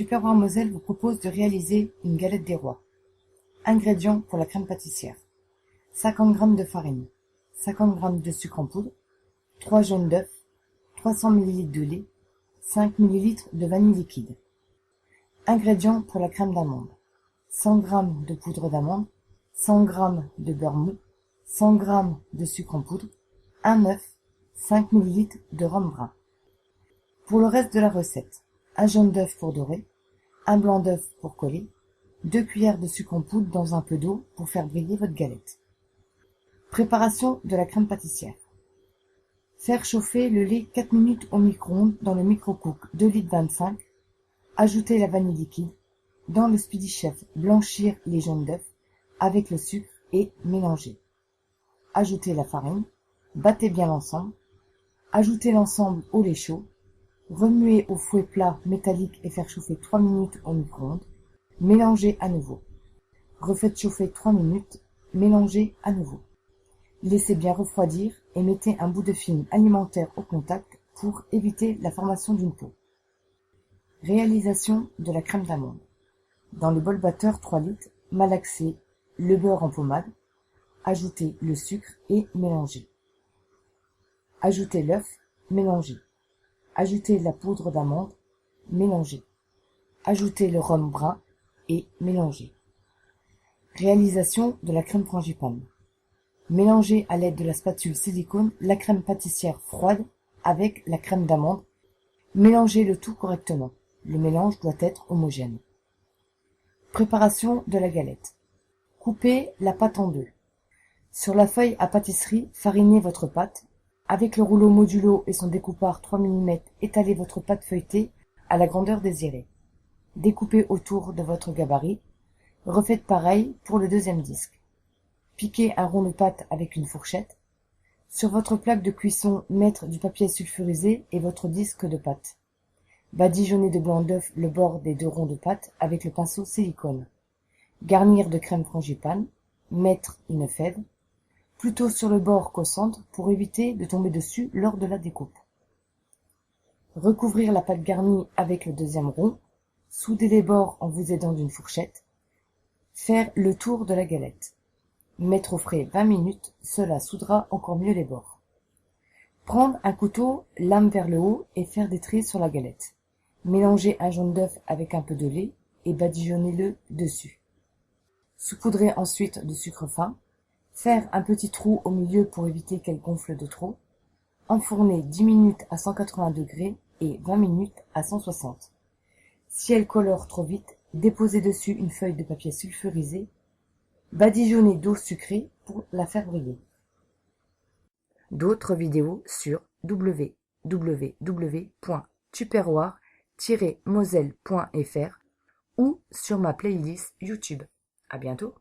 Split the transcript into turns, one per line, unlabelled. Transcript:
Tupperware Moselle vous propose de réaliser une galette des rois. Ingrédients pour la crème pâtissière. 50 g de farine, 50 g de sucre en poudre, 3 jaunes d'œufs, 300 ml de lait, 5 ml de vanille liquide. Ingrédients pour la crème d'amande. 100 g de poudre d'amande, 100 g de beurre mou, 100 g de sucre en poudre, un œuf, 5 ml de rhum brun. Pour le reste de la recette, un jaune d'œuf pour dorer, un blanc d'œuf pour coller, 2 cuillères de sucre en poudre dans un peu d'eau pour faire briller votre galette. Préparation de la crème pâtissière. Faire chauffer le lait 4 minutes au micro-ondes dans le micro-cook 2,25 litres. Ajouter la vanille liquide. Dans le Speedy Chef, blanchir les jaunes d'œufs avec le sucre et mélanger. Ajouter la farine. Battez bien l'ensemble. Ajoutez l'ensemble au lait chaud. Remuez au fouet plat métallique et faire chauffer 3 minutes au micro-ondes. Mélangez à nouveau. Refaites chauffer 3 minutes. Mélangez à nouveau. Laissez bien refroidir et mettez un bout de film alimentaire au contact pour éviter la formation d'une peau. Réalisation de la crème d'amande. Dans le bol batteur 3 litres, malaxez le beurre en pommade. Ajoutez le sucre et mélangez. Ajoutez l'œuf, mélangez. Ajoutez la poudre d'amande, mélangez. Ajoutez le rhum brun et mélangez. Réalisation de la crème frangipane. Mélangez à l'aide de la spatule silicone la crème pâtissière froide avec la crème d'amande. Mélangez le tout correctement. Le mélange doit être homogène. Préparation de la galette. Coupez la pâte en deux. Sur la feuille à pâtisserie, farinez votre pâte. Avec le rouleau modulo et son découpeur 3 mm, étalez votre pâte feuilletée à la grandeur désirée. Découpez autour de votre gabarit. Refaites pareil pour le deuxième disque. Piquez un rond de pâte avec une fourchette. Sur votre plaque de cuisson, mettre du papier sulfurisé et votre disque de pâte. Badigeonnez de blanc d'œuf le bord des 2 ronds de pâte avec le pinceau silicone. Garnir de crème frangipane. Mettre une fève. Plutôt sur le bord qu'au centre pour éviter de tomber dessus lors de la découpe. Recouvrir la pâte garnie avec le deuxième rond. Souder les bords en vous aidant d'une fourchette. Faire le tour de la galette. Mettre au frais 20 minutes, cela soudera encore mieux les bords. Prendre un couteau, lame vers le haut et faire des traits sur la galette. Mélanger un jaune d'œuf avec un peu de lait et badigeonnez-le dessus. Saupoudrez ensuite de sucre fin. Faire un petit trou au milieu pour éviter qu'elle gonfle de trop. Enfourner 10 minutes à 180 degrés et 20 minutes à 160. Si elle colore trop vite, déposez dessus une feuille de papier sulfurisé. Badigeonnez d'eau sucrée pour la faire briller. D'autres vidéos sur www.tupperware-moselle.fr ou sur ma playlist YouTube. À bientôt.